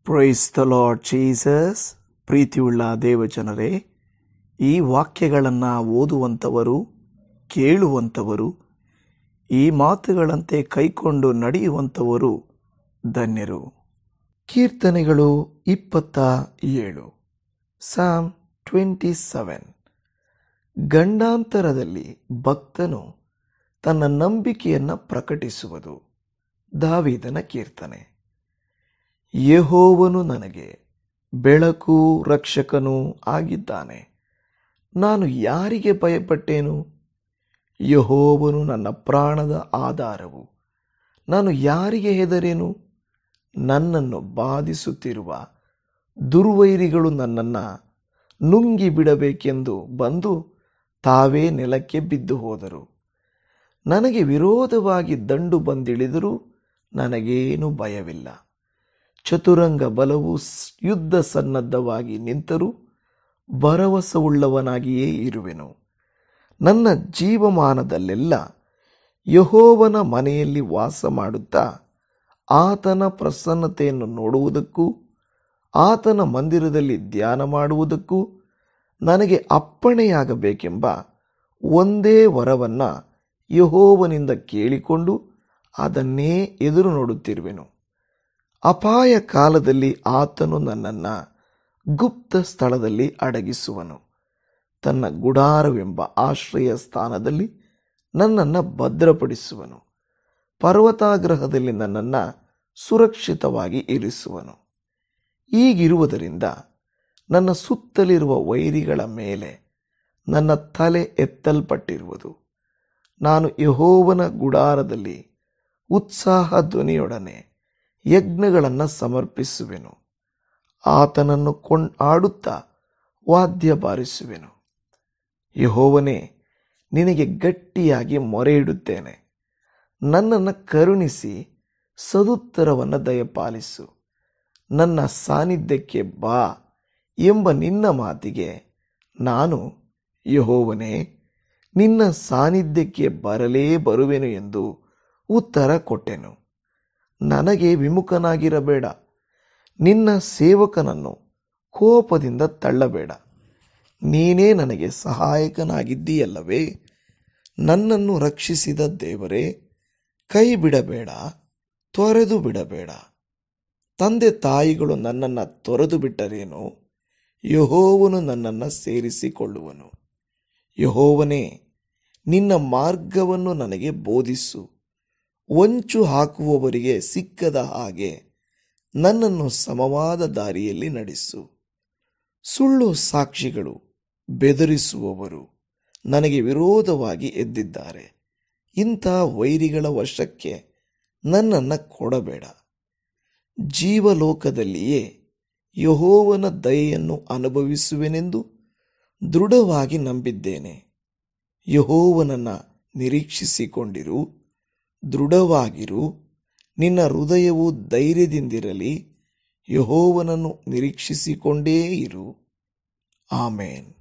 Price the lord Jesus. ಪ್ರೀತಿಯುಳ್ಳ ದೇವಜನರೇ, ಈ ವಾಕ್ಯಗಳನ್ನು ಓದುವಂಥವರು, ಕೇಳುವಂಥವರು, ಈ ಮಾತುಗಳಂತೆ ಕೈಕೊಂಡು ನಡೆಯುವಂಥವರು ಧನ್ಯರು. ಕೀರ್ತನೆಗಳು 27. ಸಾಮ್ 27. ಗಂಡಾಂತರದಲ್ಲಿ ಭಕ್ತನು ತನ್ನ ನಂಬಿಕೆಯನ್ನು ಪ್ರಕಟಿಸುವುದು. ದಾವೀದನ ಕೀರ್ತನೆ. ಯೆಹೋವನು ನನಗೆ ಬೆಳಕು ರಕ್ಷಕನೂ ಆಗಿದ್ದಾನೆ. ನಾನು ಯಾರಿಗೆ ಭಯಪಟ್ಟೇನು? ಯೆಹೋವನು ನನ್ನ ಪ್ರಾಣದ ಆಧಾರವು. ನಾನು ಯಾರಿಗೆ ಹೆದರೇನು? ನನ್ನನ್ನು ಬಾಧಿಸುತ್ತಿರುವ ದುರ್ವೈರಿಗಳು ನನ್ನನ್ನು ನುಂಗಿ ಬಿಡಬೇಕೆಂದು ಬಂದು ತಾವೇ ನೆಲಕ್ಕೆ ಬಿದ್ದು ಹೋದರು. ನನಗೆ ವಿರೋಧವಾಗಿ ದಂಡು ಬಂದಿಳಿದರೂ ನನಗೇನು ಭಯವಿಲ್ಲ. ಚತುರಂಗ ಬಲವು ಯುದ್ಧ ಸನ್ನದ್ಧವಾಗಿ ನಿಂತರೂ ಭರವಸೆಯುಳ್ಳವನಾಗಿಯೇ ಇರುವೆನು. ನನ್ನ ಜೀವಮಾನದಲ್ಲೆಲ್ಲ ಯೆಹೋವನ ಮನೆಯಲ್ಲಿ ವಾಸ ಮಾಡುತ್ತಾ ಆತನ ಪ್ರಸನ್ನತೆಯನ್ನು ನೋಡುವುದಕ್ಕೂ ಆತನ ಮಂದಿರದಲ್ಲಿ ಧ್ಯಾನ ಮಾಡುವುದಕ್ಕೂ ನನಗೆ ಅಪ್ಪಣೆಯಾಗಬೇಕೆಂಬ ಒಂದೇ ವರವನ್ನು ಯೆಹೋವನಿಂದ ಕೇಳಿಕೊಂಡು ಅದನ್ನೇ ಎದುರು ನೋಡುತ್ತಿರುವೆನು. ಅಪಾಯ ಕಾಲದಲ್ಲಿ ಆತನು ನನ್ನನ್ನು ಗುಪ್ತ ಸ್ಥಳದಲ್ಲಿ ಅಡಗಿಸುವನು. ತನ್ನ ಗುಡಾರವೆಂಬ ಆಶ್ರಯ ಸ್ಥಾನದಲ್ಲಿ ನನ್ನನ್ನು ಭದ್ರಪಡಿಸುವನು. ಪರ್ವತಾಗ್ರಹದಲ್ಲಿ ನನ್ನನ್ನು ಸುರಕ್ಷಿತವಾಗಿ ಇರಿಸುವನು. ಹೀಗಿರುವುದರಿಂದ ನನ್ನ ಸುತ್ತಲಿರುವ ವೈರಿಗಳ ಮೇಲೆ ನನ್ನ ತಲೆ ಎತ್ತಲ್ಪಟ್ಟಿರುವುದು. ನಾನು ಯೆಹೋವನ ಗುಡಾರದಲ್ಲಿ ಉತ್ಸಾಹ ಧ್ವನಿಯೊಡನೆ ಯಜ್ಞಗಳನ್ನು ಸಮರ್ಪಿಸುವೆನು. ಆತನನ್ನು ಕೊಂಡಾಡುತ್ತಾ ವಾದ್ಯ ಬಾರಿಸುವೆನು. ಯೆಹೋವನೇ, ನಿನಗೆ ಗಟ್ಟಿಯಾಗಿ ಮೊರೆಯಿಡುತ್ತೇನೆ. ನನ್ನನ್ನು ಕರುಣಿಸಿ ಸದುತ್ತರವನ್ನು ದಯಪಾಲಿಸು. ನನ್ನ ಸಾನ್ನಿಧ್ಯಕ್ಕೆ ಬಾ ಎಂಬ ನಿನ್ನ ಮಾತಿಗೆ ನಾನು, ಯೆಹೋವನೇ, ನಿನ್ನ ಸಾನ್ನಿಧ್ಯಕ್ಕೆ ಬರಲೇ ಬರುವೆನು ಎಂದು ಉತ್ತರ ಕೊಟ್ಟೆನು. ನನಗೆ ವಿಮುಖನಾಗಿರಬೇಡ. ನಿನ್ನ ಸೇವಕನನ್ನು ಕೋಪದಿಂದ ತಳ್ಳಬೇಡ. ನೀನೇ ನನಗೆ ಸಹಾಯಕನಾಗಿದ್ದೀಯಲ್ಲವೇ? ನನ್ನನ್ನು ರಕ್ಷಿಸಿದ ದೇವರೇ, ಕೈ ಬಿಡಬೇಡ, ತೊರೆದು ಬಿಡಬೇಡ. ತಂದೆ ತಾಯಿಗಳು ನನ್ನನ್ನು ತೊರೆದು ಬಿಟ್ಟರೇನೋ, ಯೆಹೋವನು ನನ್ನನ್ನು ಸೇರಿಸಿಕೊಳ್ಳುವನು. ಯೆಹೋವನೇ, ನಿನ್ನ ಮಾರ್ಗವನ್ನು ನನಗೆ ಬೋಧಿಸು. ಹೊಂಚು ಹಾಕುವವರಿಗೆ ಸಿಕ್ಕದ ಹಾಗೆ ನನ್ನನ್ನು ಸಮವಾದ ದಾರಿಯಲ್ಲಿ ನಡೆಸು. ಸುಳ್ಳು ಸಾಕ್ಷಿಗಳು, ಬೆದರಿಸುವವರು ನನಗೆ ವಿರೋಧವಾಗಿ ಎದ್ದಿದ್ದಾರೆ. ಇಂಥ ವೈರಿಗಳ ವಶಕ್ಕೆ ನನ್ನನ್ನು ಕೊಡಬೇಡ. ಜೀವಲೋಕದಲ್ಲಿಯೇ ಯೆಹೋವನ ದಯೆಯನ್ನು ಅನುಭವಿಸುವೆನೆಂದು ದೃಢವಾಗಿ ನಂಬಿದ್ದೇನೆ. ಯೆಹೋವನನ್ನು ನಿರೀಕ್ಷಿಸಿಕೊಂಡಿರು, ದೃಢವಾಗಿರು. ನಿನ್ನ ಹೃದಯವು ಧೈರ್ಯದಿಂದಿರಲಿ. ಯೆಹೋವನನ್ನು ನಿರೀಕ್ಷಿಸಿಕೊಂಡೇ ಇರು. ಆಮೇನ್.